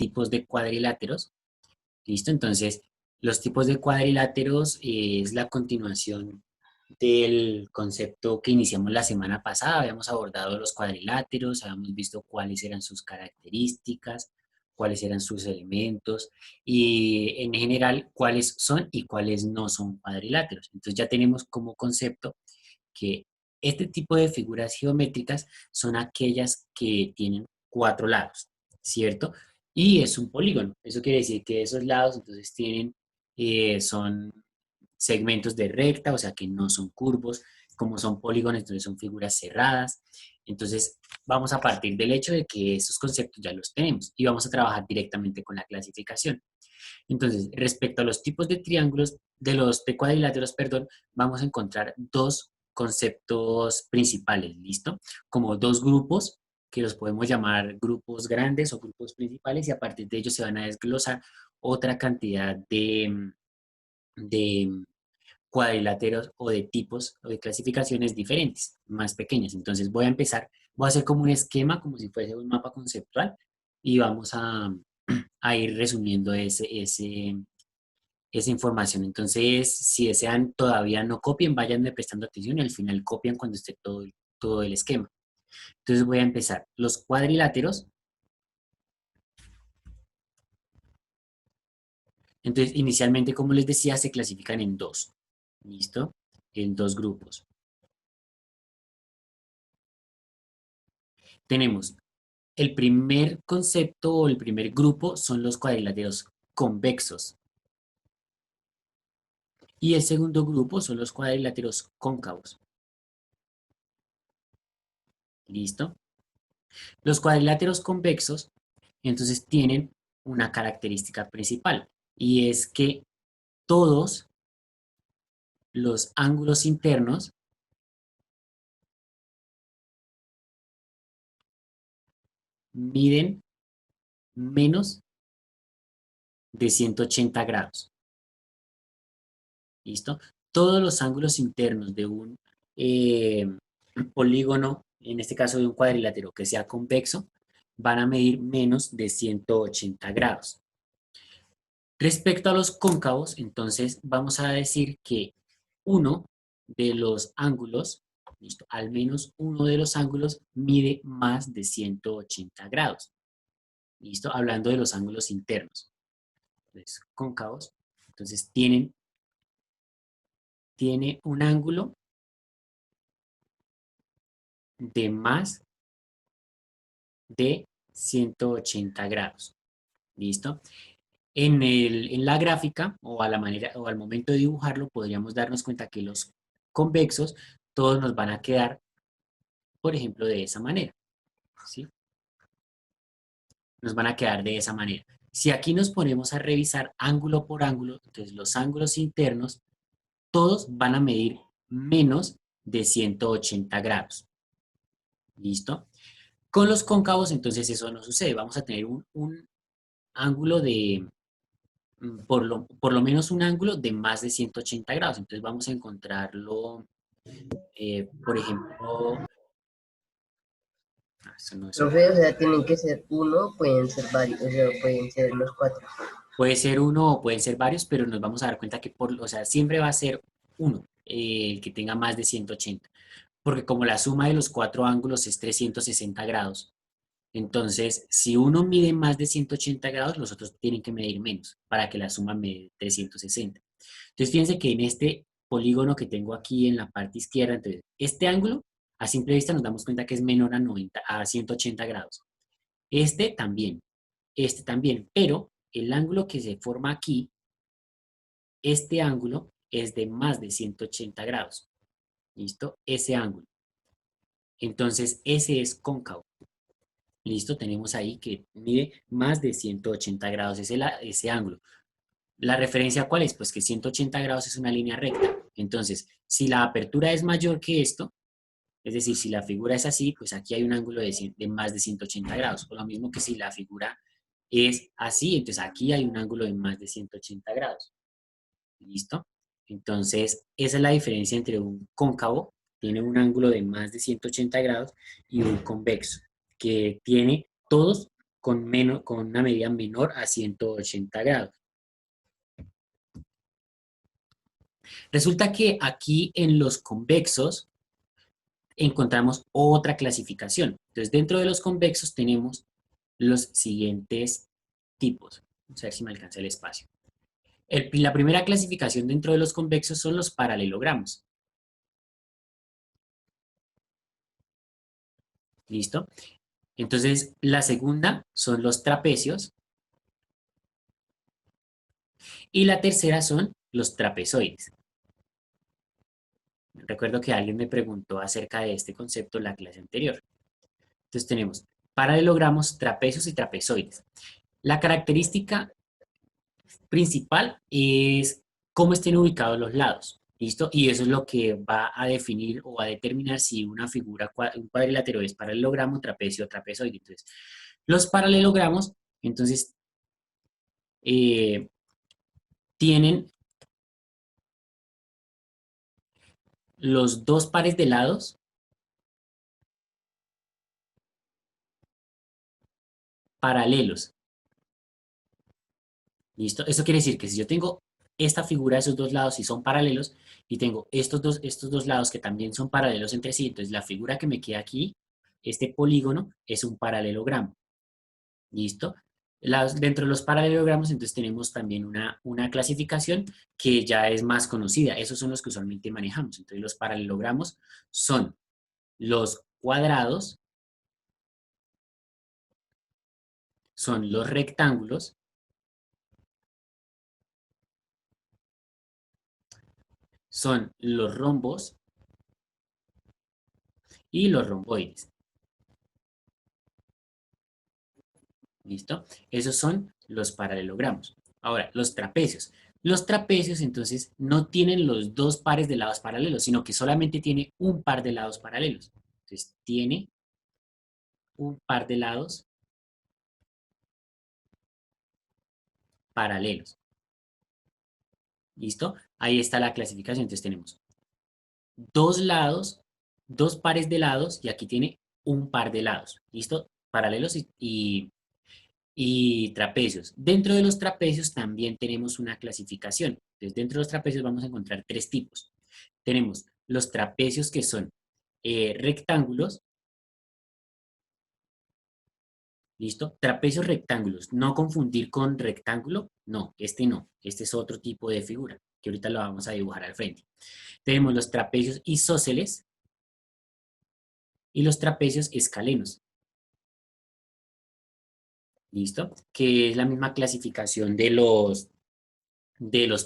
tipos de cuadriláteros. ¿Listo? Entonces, los tipos de cuadriláteros es la continuación del concepto que iniciamos la semana pasada. Habíamos abordado los cuadriláteros, habíamos visto cuáles eran sus características, cuáles eran sus elementos y en general cuáles son y cuáles no son cuadriláteros. Entonces ya tenemos como concepto que este tipo de figuras geométricas son aquellas que tienen cuatro lados, ¿cierto? Y es un polígono. Eso quiere decir que esos lados entonces son segmentos de recta, o sea que no son curvos. Como son polígonos, entonces son figuras cerradas. Entonces vamos a partir del hecho de que esos conceptos ya los tenemos y vamos a trabajar directamente con la clasificación. Entonces, respecto a los tipos de triángulos, de cuadriláteros, perdón, vamos a encontrar dos conceptos principales, ¿listo? Como dos grupos que los podemos llamar grupos grandes o grupos principales y a partir de ellos se van a desglosar otra cantidad de cuadriláteros o de tipos o de clasificaciones diferentes, más pequeñas. Entonces voy a hacer como un esquema, como si fuese un mapa conceptual y vamos a ir resumiendo esa información. Entonces, si desean, todavía no copien, vayanme prestando atención y al final copian cuando esté todo el esquema. Entonces voy a empezar. Los cuadriláteros, entonces inicialmente, como les decía, se clasifican en dos. ¿Listo? En dos grupos. Tenemos el primer concepto o el primer grupo son los cuadriláteros convexos. Y el segundo grupo son los cuadriláteros cóncavos. ¿Listo? Los cuadriláteros convexos entonces tienen una característica principal y es que todos los ángulos internos miden menos de 180 grados. ¿Listo? Todos los ángulos internos de un polígono, en este caso de un cuadrilátero que sea convexo, van a medir menos de 180 grados. Respecto a los cóncavos, entonces vamos a decir que uno de los ángulos, ¿listo? Al menos uno de los ángulos mide más de 180 grados. ¿Listo? Hablando de los ángulos internos. Entonces, cóncavos, entonces tiene un ángulo de más de 180 grados. ¿Listo? En la gráfica o o al momento de dibujarlo podríamos darnos cuenta que los convexos todos nos van a quedar, por ejemplo, de esa manera, ¿sí? Nos van a quedar de esa manera. Si aquí nos ponemos a revisar ángulo por ángulo, entonces los ángulos internos todos van a medir menos de 180 grados. ¿Listo? Con los cóncavos, entonces eso no sucede. Vamos a tener un ángulo de, por lo menos un ángulo de más de 180 grados. Entonces vamos a encontrarlo, por ejemplo, eso no es Profe, o sea, tienen que ser uno, pueden ser varios, o sea, pueden ser los cuatro. puede ser uno o pueden ser varios, pero nos vamos a dar cuenta que o sea, siempre va a ser uno el que tenga más de 180, porque como la suma de los cuatro ángulos es 360 grados, entonces si uno mide más de 180 grados, los otros tienen que medir menos para que la suma me dé 360. Entonces fíjense que en este polígono que tengo aquí en la parte izquierda, entonces este ángulo a simple vista nos damos cuenta que es menor a 180 grados. Este también, pero el ángulo que se forma aquí, este ángulo es de más de 180 grados. ¿Listo? Ese ángulo. Entonces, ese es cóncavo. ¿Listo? Tenemos ahí que mide más de 180 grados ese ángulo. ¿La referencia cuál es? Pues que 180 grados es una línea recta. Entonces, si la apertura es mayor que esto, es decir, si la figura es así, pues aquí hay un ángulo de más de 180 grados. O lo mismo que si la figura es así, entonces aquí hay un ángulo de más de 180 grados. ¿Listo? Entonces, esa es la diferencia entre un cóncavo, tiene un ángulo de más de 180 grados, y un convexo, que tiene todos con una medida menor a 180 grados. Resulta que aquí en los convexos encontramos otra clasificación. Entonces, dentro de los convexos tenemos los siguientes tipos. Vamos a ver si me alcanza el espacio. La primera clasificación dentro de los convexos son los paralelogramos. ¿Listo? Entonces, la segunda son los trapecios y la tercera son los trapezoides. Recuerdo que alguien me preguntó acerca de este concepto en la clase anterior. Entonces tenemos paralelogramos, trapecios y trapezoides. La característica principal es cómo estén ubicados los lados. ¿Listo? Y eso es lo que va a definir o a determinar si una figura, un cuadrilátero es paralelogramo, trapecio o trapezoide. Entonces, los paralelogramos, entonces, eh, tienen los dos pares de lados paralelos. ¿Listo? Eso quiere decir que si yo tengo esta figura, esos dos lados si son paralelos, y tengo estos dos lados que también son paralelos entre sí, entonces la figura que me queda aquí, este polígono, es un paralelogramo. ¿Listo? Dentro de los paralelogramos, entonces tenemos también una clasificación que ya es más conocida. Esos son los que usualmente manejamos. Entonces los paralelogramos son los cuadrados, son los rectángulos, son los rombos y los romboides. ¿Listo? Esos son los paralelogramos. Ahora, los trapecios. Los trapecios, entonces, no tienen los dos pares de lados paralelos, sino que solamente tiene un par de lados paralelos. Entonces, tiene un par de lados paralelos. ¿Listo? Ahí está la clasificación. Entonces, tenemos dos lados, dos pares de lados, y aquí tiene un par de lados. ¿Listo? Paralelos y trapecios. Dentro de los trapecios también tenemos una clasificación. Entonces, dentro de los trapecios vamos a encontrar tres tipos. Tenemos los trapecios que son rectángulos, ¿listo? Trapecios rectángulos, no confundir con rectángulo, no, este es otro tipo de figura, que ahorita lo vamos a dibujar al frente. Tenemos los trapecios isósceles y los trapecios escalenos, ¿listo? Que es la misma clasificación de los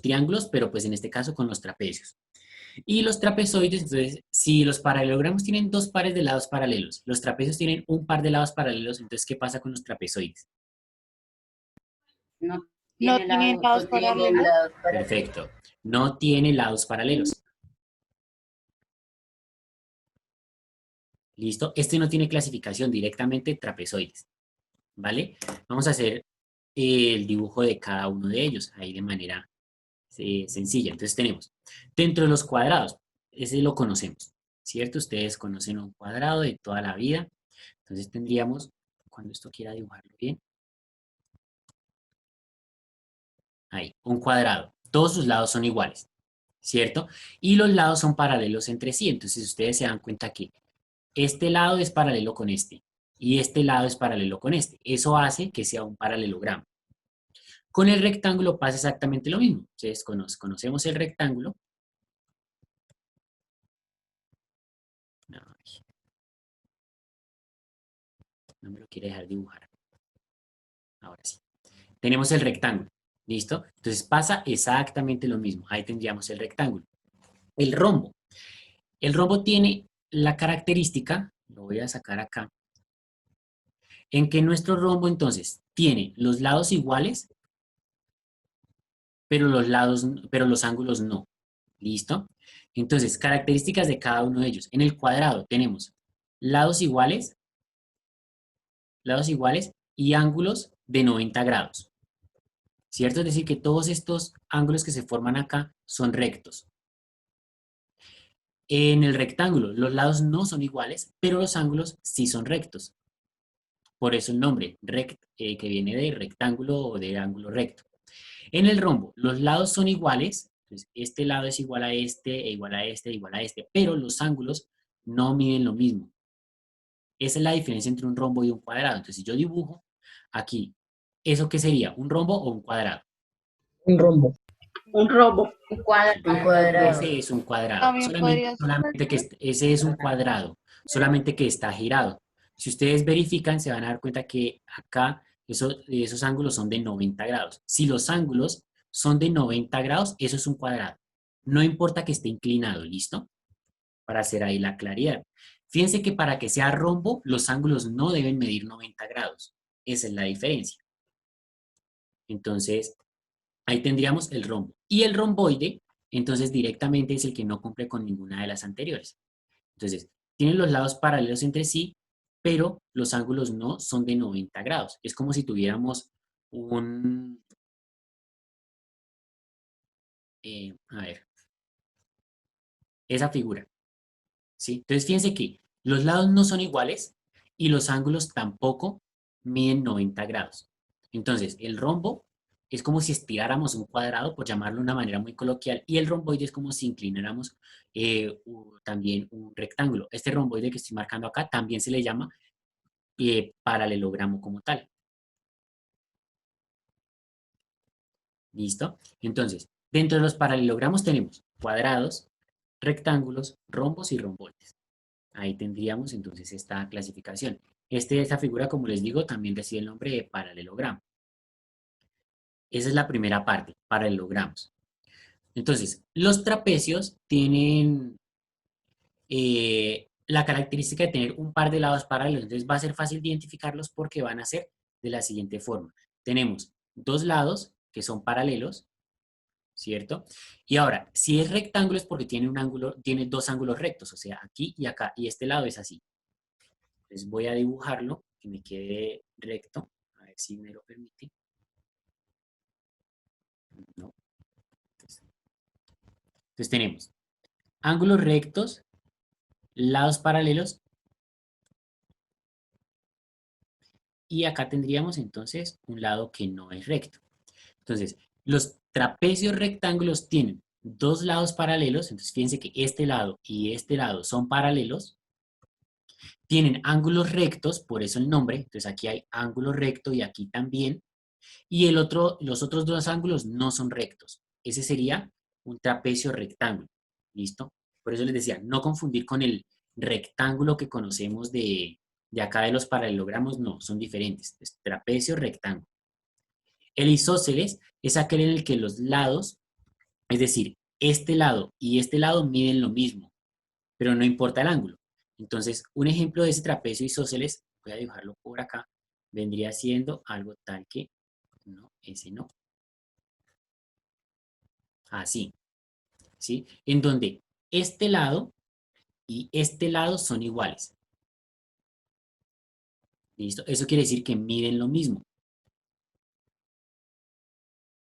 triángulos, pero pues en este caso con los trapecios. Y los trapezoides, entonces, si los paralelogramos tienen dos pares de lados paralelos, los trapecios tienen un par de lados paralelos, entonces, ¿qué pasa con los trapezoides? No No tiene tienen lados. lados No tienen paralelos. lados paralelos. Perfecto. No tiene lados paralelos. ¿Listo? Este no tiene clasificación, directamente trapezoides. ¿Vale? Vamos a hacer el dibujo de cada uno de ellos, ahí de manera sencilla. Entonces tenemos, dentro de los cuadrados, ese lo conocemos, ¿cierto? Ustedes conocen un cuadrado de toda la vida. Entonces tendríamos, cuando esto quiera dibujarlo bien, ahí, un cuadrado. Todos sus lados son iguales, ¿cierto? Y los lados son paralelos entre sí. Entonces ustedes se dan cuenta que este lado es paralelo con este y este lado es paralelo con este. Eso hace que sea un paralelogramo. Con el rectángulo pasa exactamente lo mismo. Entonces conocemos el rectángulo. Ay, no me lo quiere dejar dibujar. Ahora sí. Tenemos el rectángulo. ¿Listo? Entonces pasa exactamente lo mismo. Ahí tendríamos el rectángulo. El rombo. El rombo tiene la característica, lo voy a sacar acá, en que nuestro rombo entonces tiene los lados iguales, pero los ángulos no. ¿Listo? Entonces, características de cada uno de ellos. En el cuadrado tenemos lados iguales y ángulos de 90 grados. ¿Cierto? Es decir, que todos estos ángulos que se forman acá son rectos. En el rectángulo, los lados no son iguales, pero los ángulos sí son rectos. Por eso el nombre, que viene de rectángulo o de ángulo recto. En el rombo, los lados son iguales, entonces este lado es igual a este, e igual a este, e igual a este, pero los ángulos no miden lo mismo. Esa es la diferencia entre un rombo y un cuadrado. Entonces, si yo dibujo aquí, ¿eso qué sería? ¿Un rombo o un cuadrado? Un rombo. Un robo. Un cuadrado. Un cuadrado. Ese es un cuadrado. También podría ser Solamente que ese es un cuadrado, solamente que está girado. Si ustedes verifican, se van a dar cuenta que acá esos ángulos son de 90 grados. Si los ángulos son de 90 grados, eso es un cuadrado. No importa que esté inclinado, ¿listo? Para hacer ahí la claridad. Fíjense que para que sea rombo, los ángulos no deben medir 90 grados. Esa es la diferencia. Entonces, ahí tendríamos el rombo. Y el romboide, entonces directamente es el que no cumple con ninguna de las anteriores. Entonces, tienen los lados paralelos entre sí, pero los ángulos no son de 90 grados. Es como si tuviéramos a ver, esa figura, ¿sí? Entonces, fíjense que los lados no son iguales y los ángulos tampoco miden 90 grados. Entonces, el rombo es como si estiráramos un cuadrado, por llamarlo de una manera muy coloquial, y el romboide es como si inclináramos también un rectángulo. Este romboide que estoy marcando acá también se le llama paralelogramo como tal. ¿Listo? Entonces, dentro de los paralelogramos tenemos cuadrados, rectángulos, rombos y romboides. Ahí tendríamos entonces esta clasificación. Esta figura, como les digo, también recibe el nombre de paralelogramo. Esa es la primera parte, paralelogramos. Entonces, los trapecios tienen la característica de tener un par de lados paralelos. Entonces, va a ser fácil de identificarlos porque van a ser de la siguiente forma. Tenemos dos lados que son paralelos, ¿cierto? Y ahora, si es rectángulo es porque tiene un ángulo, tiene dos ángulos rectos, o sea, aquí y acá, y este lado es así. Entonces voy a dibujarlo, que me quede recto, a ver si me lo permite. No. Entonces tenemos ángulos rectos, lados paralelos, y acá tendríamos entonces un lado que no es recto. Entonces, los trapecios rectángulos tienen dos lados paralelos, entonces fíjense que este lado y este lado son paralelos, tienen ángulos rectos, por eso el nombre, entonces aquí hay ángulo recto y aquí también, y los otros dos ángulos no son rectos. Ese sería un trapecio rectángulo, ¿listo? Por eso les decía, no confundir con el rectángulo que conocemos de acá de los paralelogramos, no, son diferentes. Es trapecio rectángulo. El isósceles es aquel en el que los lados, es decir, este lado y este lado miden lo mismo, pero no importa el ángulo. Entonces, un ejemplo de ese trapecio isósceles, voy a dibujarlo por acá, vendría siendo algo tal que, no, ese no, así, ¿sí? En donde este lado y este lado son iguales. ¿Listo? Eso quiere decir que miden lo mismo.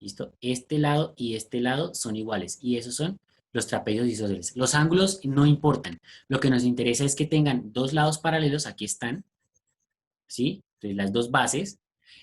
¿Listo? Este lado y este lado son iguales y esos son los trapecios isósceles. Los ángulos no importan. Lo que nos interesa es que tengan dos lados paralelos, aquí están, ¿sí? Entonces las dos bases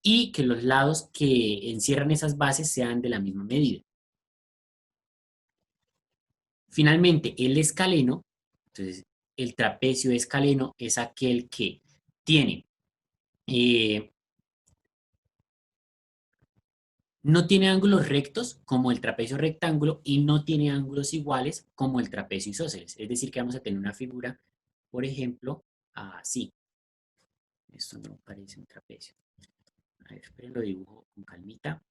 y que los lados que encierran esas bases sean de la misma medida. Finalmente, el escaleno, entonces el trapecio escaleno es aquel que tiene, eh, no tiene ángulos rectos como el trapecio rectángulo y no tiene ángulos iguales como el trapecio isósceles. Es decir, que vamos a tener una figura, por ejemplo, así. Esto no parece un trapecio. A ver, esperen, lo dibujo con calmita.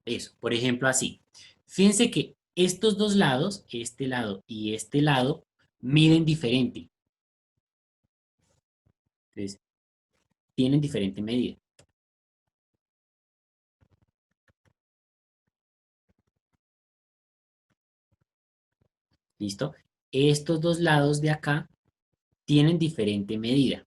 Eso, por ejemplo, así. Fíjense que estos dos lados, este lado y este lado, miden diferente. Entonces, tienen diferente medida. ¿Listo? Estos dos lados de acá tienen diferente medida.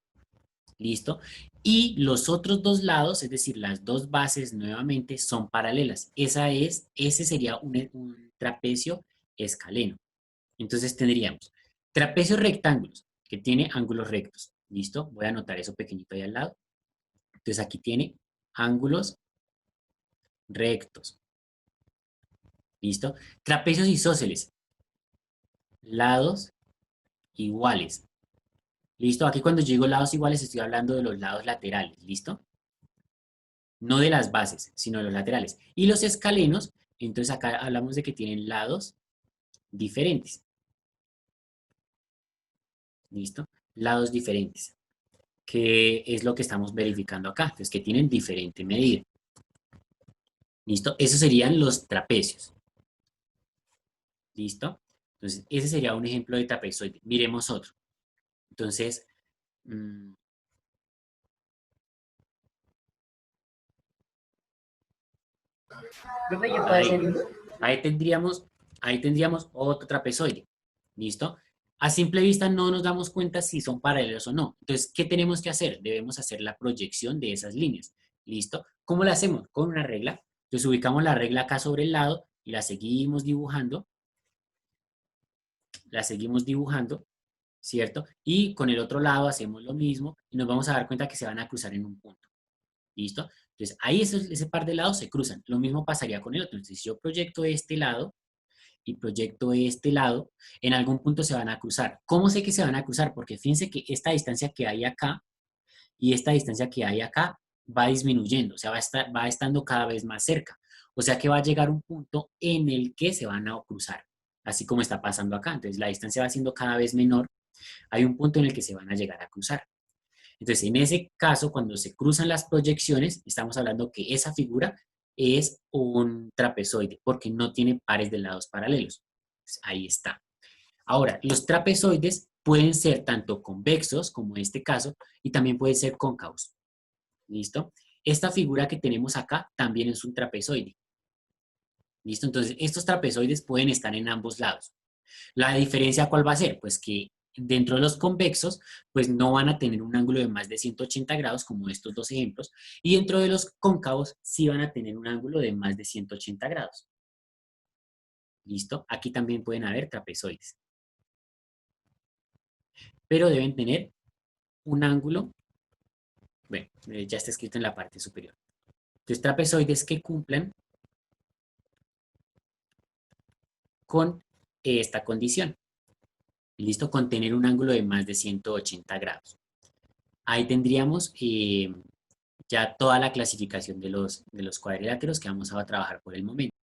¿Listo? Y los otros dos lados, es decir, las dos bases nuevamente son paralelas. Ese sería un trapecio escaleno. Entonces tendríamos trapecios rectángulos. que tiene ángulos rectos. ¿Listo? Voy a anotar eso pequeñito ahí al lado. Entonces aquí tiene ángulos rectos. ¿Listo? Trapecios isósceles, lados iguales. ¿Listo? Aquí cuando yo digo lados iguales estoy hablando de los lados laterales. ¿Listo? No de las bases, sino de los laterales. Y los escalenos, entonces acá hablamos de que tienen lados diferentes. ¿Listo? Lados diferentes, que es lo que estamos verificando acá, entonces que tienen diferente medida. ¿Listo? Esos serían los trapecios. ¿Listo? Entonces, ese sería un ejemplo de trapezoide. Miremos otro. Entonces, mm, Profe, yo puedo ahí, hacer uno. ahí tendríamos, ahí tendríamos otro trapezoide. ¿Listo? A simple vista no nos damos cuenta si son paralelos o no. Entonces, ¿qué tenemos que hacer? Debemos hacer la proyección de esas líneas. ¿Listo? ¿Cómo la hacemos? Con una regla. Entonces, ubicamos la regla acá sobre el lado y la seguimos dibujando. La seguimos dibujando, ¿cierto? Y con el otro lado hacemos lo mismo y nos vamos a dar cuenta que se van a cruzar en un punto. ¿Listo? Entonces, ahí ese par de lados se cruzan. Lo mismo pasaría con el otro. Entonces, si yo proyecto este lado y proyecto este lado, en algún punto se van a cruzar. ¿Cómo sé que se van a cruzar? Porque fíjense que esta distancia que hay acá y esta distancia que hay acá va disminuyendo, o sea, va estando cada vez más cerca. O sea que va a llegar un punto en el que se van a cruzar, así como está pasando acá. Entonces, la distancia va siendo cada vez menor. Hay un punto en el que se van a llegar a cruzar. Entonces, en ese caso, cuando se cruzan las proyecciones, estamos hablando que esa figura es un trapezoide, porque no tiene pares de lados paralelos. Entonces, ahí está. Ahora, los trapezoides pueden ser tanto convexos, como en este caso, y también pueden ser cóncavos. ¿Listo? Esta figura que tenemos acá también es un trapezoide. ¿Listo? Entonces, estos trapezoides pueden estar en ambos lados. ¿La diferencia cuál va a ser? Pues que dentro de los convexos, pues no van a tener un ángulo de más de 180 grados, como estos dos ejemplos, y dentro de los cóncavos sí van a tener un ángulo de más de 180 grados. ¿Listo? Aquí también pueden haber trapezoides, pero deben tener un ángulo, bueno, ya está escrito en la parte superior. Entonces, trapezoides que cumplan con esta condición. ¿Listo? Con tener un ángulo de más de 180 grados. Ahí tendríamos ya toda la clasificación de los cuadriláteros que vamos a trabajar por el momento.